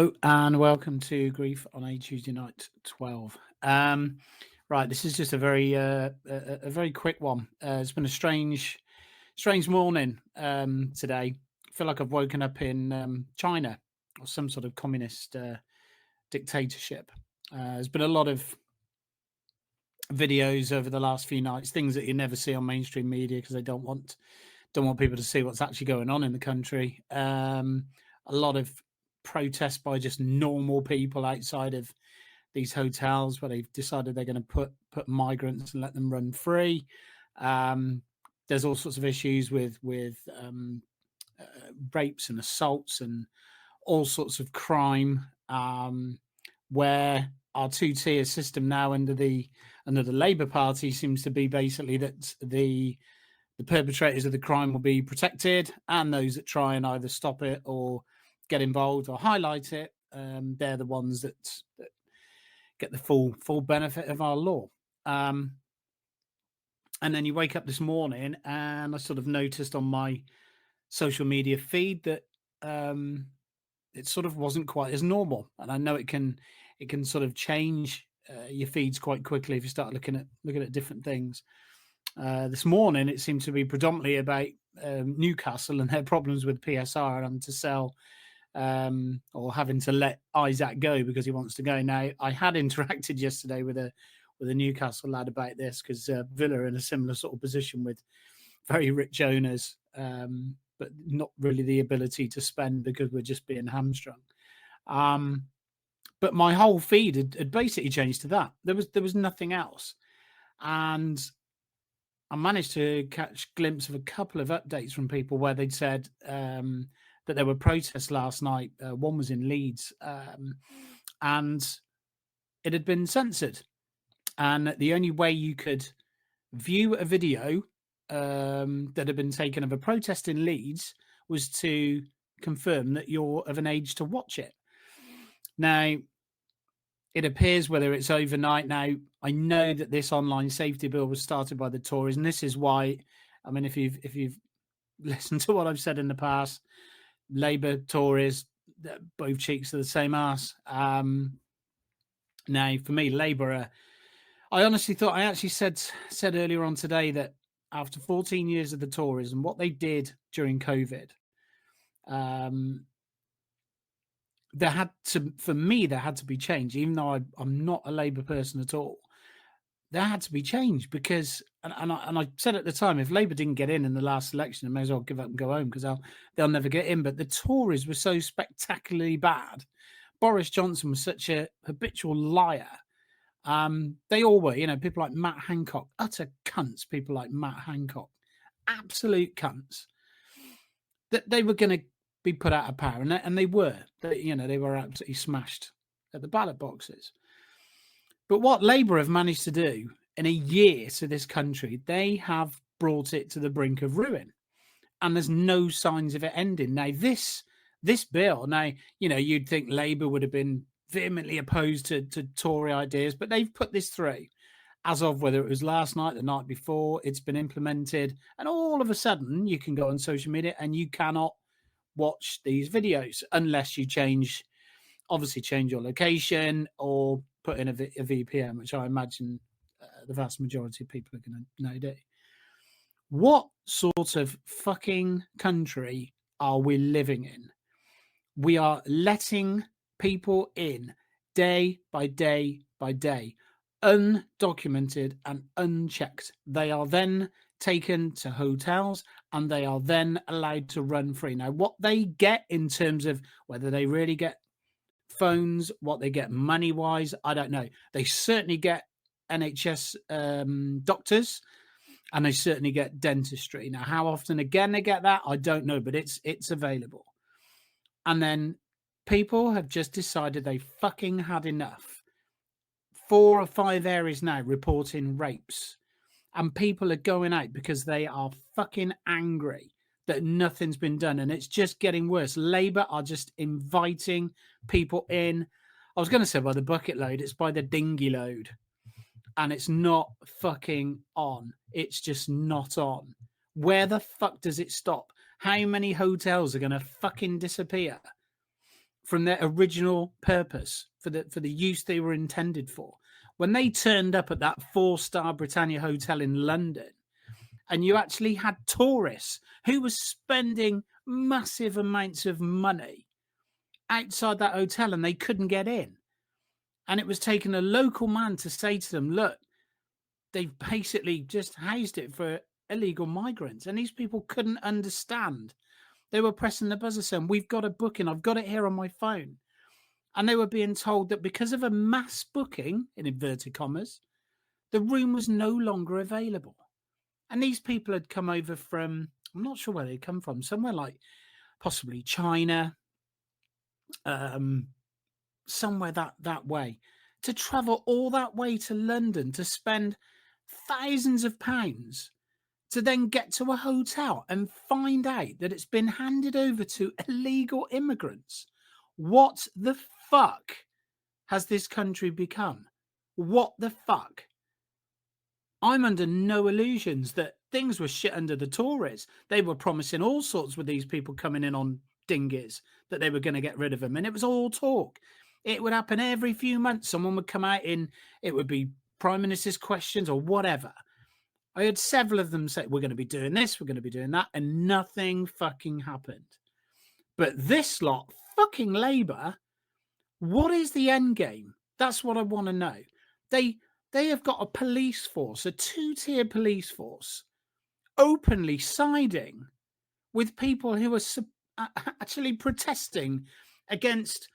Hello and welcome to Grief on a Tuesday Night 12. Right, this is just a very quick one. It's been a strange morning today. I feel like I've woken up in China or some sort of communist dictatorship. There's been a lot of videos over the last few nights, things that you never see on mainstream media because they don't want people to see what's actually going on in the country. A lot of protests by just normal people outside of these hotels where they've decided they're going to put migrants and let them run free. There's all sorts of issues with rapes and assaults and all sorts of crime, where our two-tier system now under the Labour Party seems to be basically that the perpetrators of the crime will be protected, and those that try and either stop it or get involved or highlight it, they're the ones that get the full benefit of our law. And then you wake up this morning, and I sort of noticed on my social media feed that it sort of wasn't quite as normal. And I know it can sort of change your feeds quite quickly if you start looking at different things. This morning, it seemed to be predominantly about Newcastle and their problems with PSR and to sell or having to let Isaac go because he wants to go. Now, I had interacted yesterday with a Newcastle lad about this because Villa are in a similar sort of position with very rich owners, but not really the ability to spend because we're just being hamstrung. But my whole feed had basically changed to that. There was nothing else, and I managed to catch a glimpse of a couple of updates from people where they'd said that there were protests last night. One was in Leeds, and it had been censored. And the only way you could view a video that had been taken of a protest in Leeds was to confirm that you're of an age to watch it. Now, it appears whether it's overnight. Now, I know that this online safety bill was started by the Tories, and this is why, I mean, if you've listened to what I've said in the past, Labour, Tories, both cheeks are the same arse. Now, for me, Labour, I honestly thought, I actually said earlier on today that after 14 years of the Tories and what they did during COVID, there had to be change, even though I'm not a Labour person at all. There had to be change because, and I said at the time, if Labour didn't get in the last election, they may as well give up and go home because they'll never get in. But the Tories were so spectacularly bad. Boris Johnson was such a habitual liar. They all were, people like Matt Hancock, utter cunts. People like Matt Hancock, absolute cunts. That they were going to be put out of power, and they were. They were absolutely smashed at the ballot boxes. But what Labour have managed to do in a year to this country, they have brought it to the brink of ruin, and there's no signs of it ending. Now, this bill, you'd think Labour would have been vehemently opposed to Tory ideas, but they've put this through. As of whether it was last night, the night before, it's been implemented, and all of a sudden you can go on social media and you cannot watch these videos unless you change your location or put in a VPN, which I imagine the vast majority of people are going to now do. What sort of fucking country are we living in? We are letting people in day by day by day, undocumented and unchecked. They are then taken to hotels and they are then allowed to run free. Now, what they get in terms of whether they really get phones, what they get money-wise, I don't know. They certainly get NHS doctors, and they certainly get dentistry. Now, how often again they get that, I don't know, but it's available. And then people have just decided they fucking had enough. 4 or 5 areas now reporting rapes, and people are going out because they are fucking angry that nothing's been done, and it's just getting worse. Labour are just inviting people in. I was going to say by the bucket load, it's by the dinghy load, and it's not fucking on. It's just not on. Where the fuck does it stop? How many hotels are going to fucking disappear? from their original purpose for the use they were intended for. When they turned up at that 4-star Britannia hotel in London, and you actually had tourists who were spending massive amounts of money outside that hotel and they couldn't get in. And it was taking a local man to say to them, look, they've basically just housed it for illegal migrants. And these people couldn't understand. They were pressing the buzzer saying, we've got a booking. I've got it here on my phone. And they were being told that because of a mass booking, in inverted commas, the room was no longer available. And these people had come over from, I'm not sure where they'd come from, somewhere like possibly China, somewhere that way, to travel all that way to London to spend thousands of pounds to then get to a hotel and find out that it's been handed over to illegal immigrants. What the fuck has this country become? What the fuck? I'm under no illusions that things were shit under the Tories. They were promising all sorts with these people coming in on dinghies that they were going to get rid of them. And it was all talk. It would happen every few months. Someone would come out in, it would be Prime Minister's questions or whatever. I had several of them say, we're going to be doing this, we're going to be doing that. And nothing fucking happened. But this lot, fucking Labour, what is the end game? That's what I want to know. They have got a police force, a 2-tier police force, openly siding with people who are actually protesting against.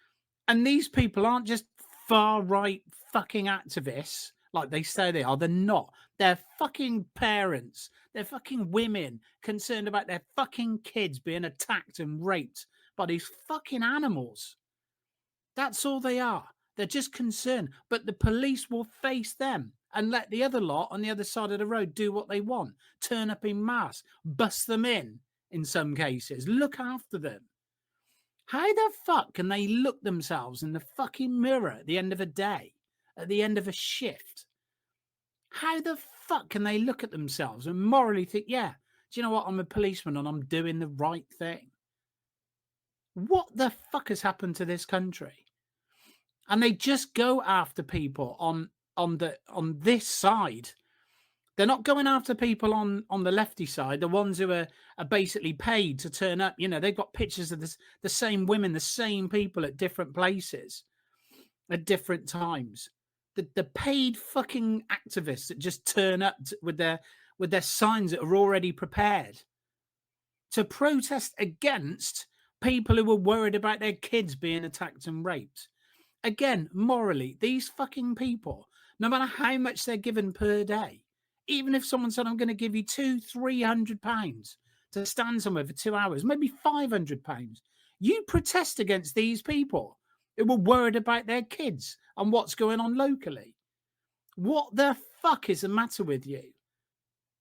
And these people aren't just far-right fucking activists like they say they are. They're not. They're fucking parents. They're fucking women concerned about their fucking kids being attacked and raped by these fucking animals. That's all they are. They're just concerned. But the police will face them and let the other lot on the other side of the road do what they want. Turn up in mass, bust them in some cases, look after them. How the fuck can they look themselves in the fucking mirror at the end of a day, at the end of a shift? How the fuck can they look at themselves and morally think, yeah, do you know what? I'm a policeman and I'm doing the right thing. What the fuck has happened to this country? And they just go after people on this side. They're not going after people on the lefty side, the ones who are basically paid to turn up. You know, they've got pictures of the same women, the same people at different places at different times. The paid fucking activists that just turn up with their signs that are already prepared to protest against people who are worried about their kids being attacked and raped. Again, morally, these fucking people, no matter how much they're given per day, even if someone said, I'm going to give you £200-300 to stand somewhere for 2 hours, maybe £500, you protest against these people who were worried about their kids and what's going on locally. What the fuck is the matter with you?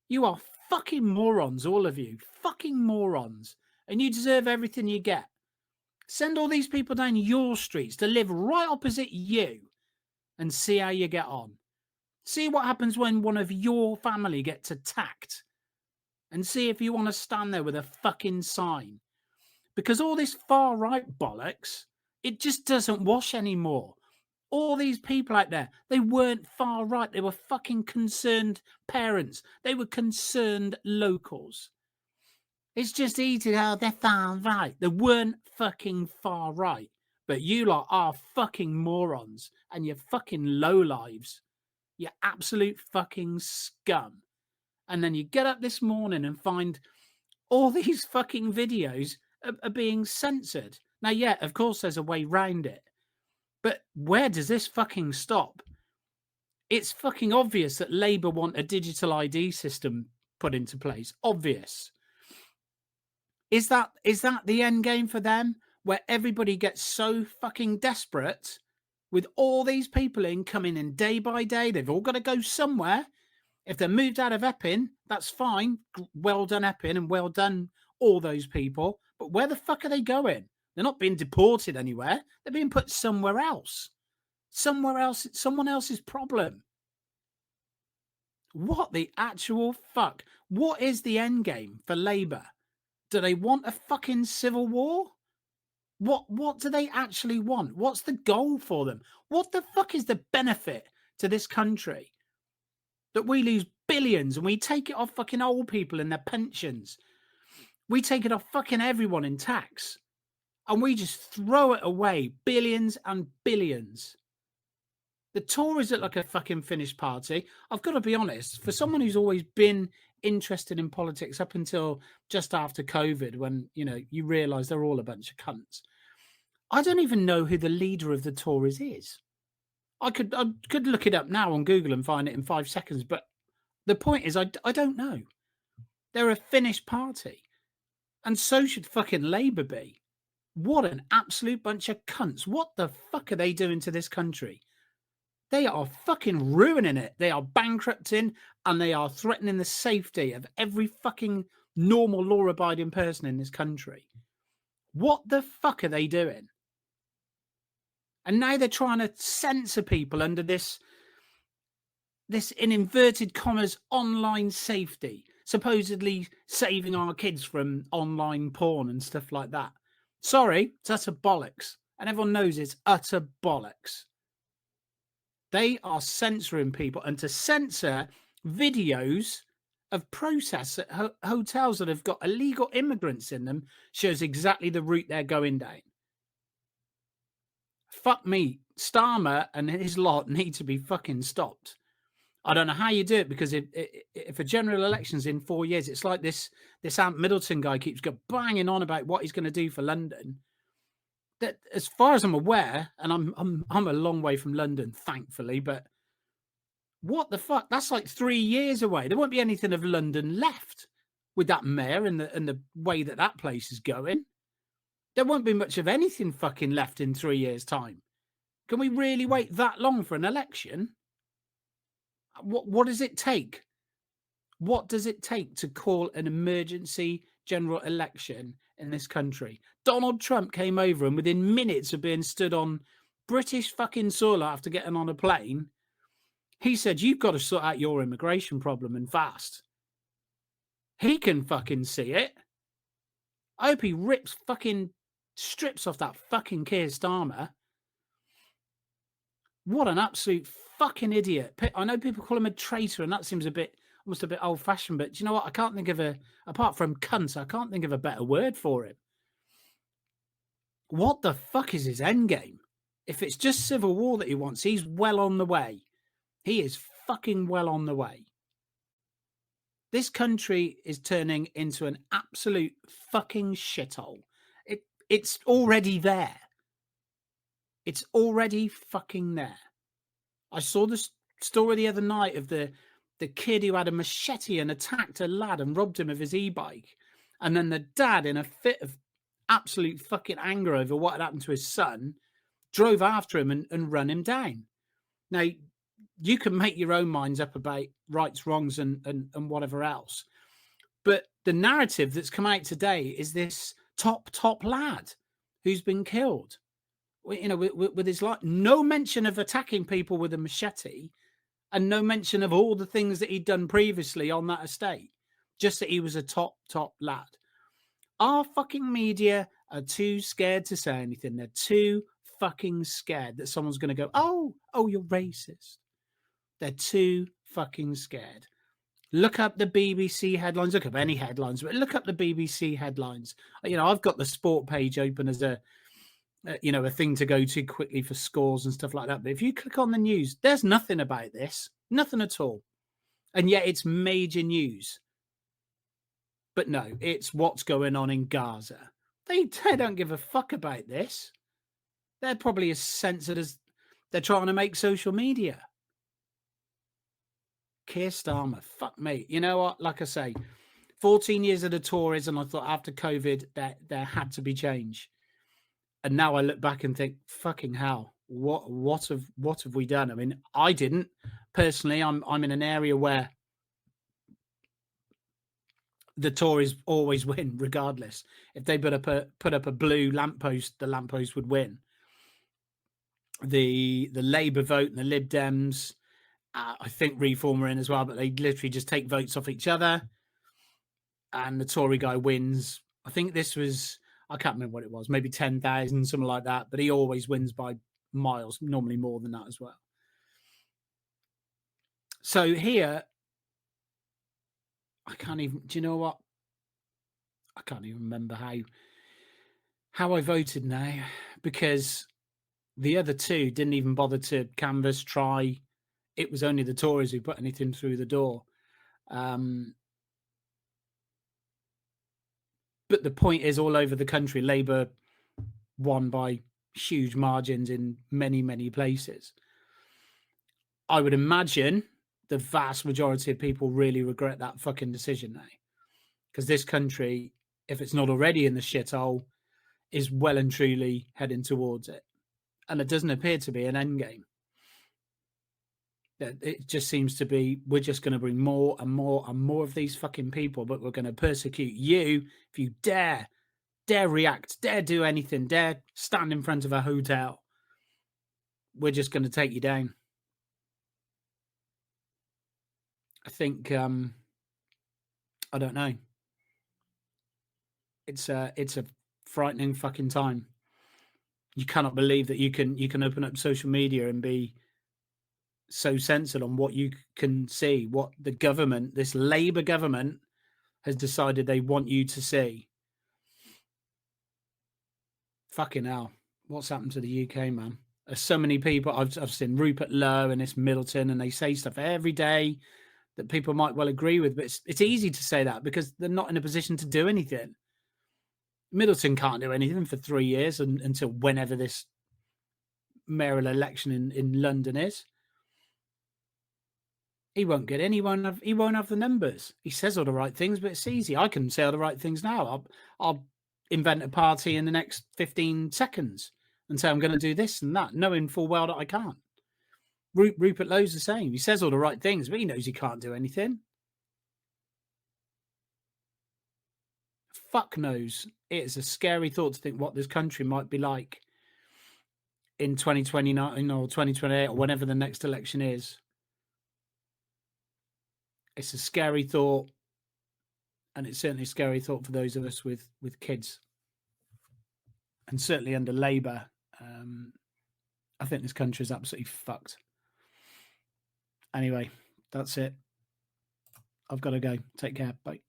You are fucking morons, all of you. Fucking morons. And you deserve everything you get. Send all these people down your streets to live right opposite you and see how you get on. See what happens when one of your family gets attacked. And see if you want to stand there with a fucking sign. Because all this far-right bollocks, it just doesn't wash anymore. All these people out there, they weren't far-right. They were fucking concerned parents. They were concerned locals. It's just easy how they're far-right. They weren't fucking far-right. But you lot are fucking morons. And you're fucking lowlives. You absolute fucking scum. And then you get up this morning and find all these fucking videos are being censored. Now, yeah, of course there's a way round it. But where does this fucking stop? It's fucking obvious that Labour want a digital ID system put into place. Obvious. Is that the end game for them? Where everybody gets so fucking desperate with all these people coming in day by day. They've all got to go somewhere. If they're moved out of Epping, that's fine. Well done, Epping, and well done, all those people. But where the fuck are they going? They're not being deported anywhere. They're being put somewhere else. Somewhere else. It's someone else's problem. What the actual fuck? What is the end game for Labour? Do they want a fucking civil war? What do they actually want? What's the goal for them? What the fuck is the benefit to this country that we lose billions and we take it off fucking old people and their pensions? We take it off fucking everyone in tax and we just throw it away, billions and billions. The Tories look like a fucking finished party. I've got to be honest, for someone who's always been interested in politics up until just after COVID, when, you know, you realise they're all a bunch of cunts, I don't even know who the leader of the Tories is. I could look it up now on Google and find it in 5 seconds, but the point is I don't know. They're a finished party. And so should fucking Labour be. What an absolute bunch of cunts. What the fuck are they doing to this country? They are fucking ruining it. They are bankrupting and they are threatening the safety of every fucking normal law-abiding person in this country. What the fuck are they doing? And now they're trying to censor people under this in inverted commas online safety, supposedly saving our kids from online porn and stuff like that. Sorry, it's utter bollocks. And everyone knows it's utter bollocks. They are censoring people, and to censor videos of protests at hotels that have got illegal immigrants in them shows exactly the route they're going down. Fuck me. Starmer and his lot need to be fucking stopped. I don't know how you do it, because if a general election's in 4 years, it's like this Ant Middleton guy keeps banging on about what he's going to do for London. That, as far as I'm aware, and I'm a long way from London, thankfully, but what the fuck? That's like 3 years away. There won't be anything of London left with that mayor and the way that place is going. There won't be much of anything fucking left in 3 years' time. Can we really wait that long for an election? What does it take? What does it take to call an emergency general election in this country? Donald Trump came over and within minutes of being stood on British fucking soil after getting on a plane, he said, you've got to sort out your immigration problem and fast. He can fucking see it. I hope he rips fucking strips off that fucking Keir Starmer. What an absolute fucking idiot. I know people call him a traitor, and that seems almost a bit old-fashioned, but do you know what? I can't think of apart from cunt, I can't think of a better word for him. What the fuck is his endgame? If it's just civil war that he wants, he's well on the way. He is fucking well on the way. This country is turning into an absolute fucking shithole. It's already there. It's already fucking there. I saw this story the other night of the kid who had a machete and attacked a lad and robbed him of his e-bike. And then the dad, in a fit of absolute fucking anger over what had happened to his son, drove after him and run him down. Now, you can make your own minds up about rights, wrongs, and whatever else. But the narrative that's come out today is this top lad who's been killed. You know, with his life, no mention of attacking people with a machete, and no mention of all the things that he'd done previously on that estate. Just that he was a top lad. Our fucking media are too scared to say anything. They're too fucking scared that someone's going to go, oh, you're racist. They're too fucking scared. Look up the BBC headlines. Look up any headlines, but look up the BBC headlines. You know, I've got the sport page open as a thing to go to quickly for scores and stuff like that. But if you click on the news, there's nothing about this, nothing at all. And yet it's major news. But no, it's what's going on in Gaza. They don't give a fuck about this. They're probably as censored as they're trying to make social media. Keir Starmer, fuck me. You know what? Like I say, 14 years of the Tories, and I thought after COVID there had to be change. And now I look back and think, fucking hell, what have we done? I mean, I didn't personally. I'm in an area where the Tories always win, regardless. If they put up a blue lamppost, the lamppost would win. The Labour vote and the Lib Dems, I think Reform are in as well, but they literally just take votes off each other, and the Tory guy wins. I think this was I can't remember what it was, maybe 10,000, something like that. But he always wins by miles, normally more than that as well. So here, I can't even. Do you know what? I can't even remember how I voted now, because the other two didn't even bother to canvass, try. It was only the Tories who put anything through the door. But the point is, all over the country, Labour won by huge margins in many, many places. I would imagine the vast majority of people really regret that fucking decision now. Because this country, if it's not already in the shithole, is well and truly heading towards it. And it doesn't appear to be an end game. It just seems to be, we're just going to bring more and more and more of these fucking people, but we're going to persecute you if you dare react, dare do anything, dare stand in front of a hotel. We're just going to take you down. I think, I don't know. It's a frightening fucking time. You cannot believe that you can open up social media and be so censored on what you can see, what the government, this Labour government, has decided they want you to see. Fucking hell. What's happened to the UK, man? There's so many people. I've seen Rupert Lowe and it's Middleton, and they say stuff every day that people might well agree with, but it's easy to say that because they're not in a position to do anything. Middleton can't do anything for 3 years until whenever this mayoral election in London is. He won't get in. He won't have the numbers. He says all the right things, but it's easy. I can say all the right things now. I'll invent a party in the next 15 seconds and say I'm going to do this and that, knowing full well that I can't. Rupert Lowe's the same. He says all the right things, but he knows he can't do anything. Fuck knows. It's a scary thought to think what this country might be like in 2029 or 2028 or whenever the next election is. It's a scary thought, and it's certainly a scary thought for those of us with kids. And certainly under Labour, I think this country is absolutely fucked. Anyway, that's it. I've got to go. Take care. Bye.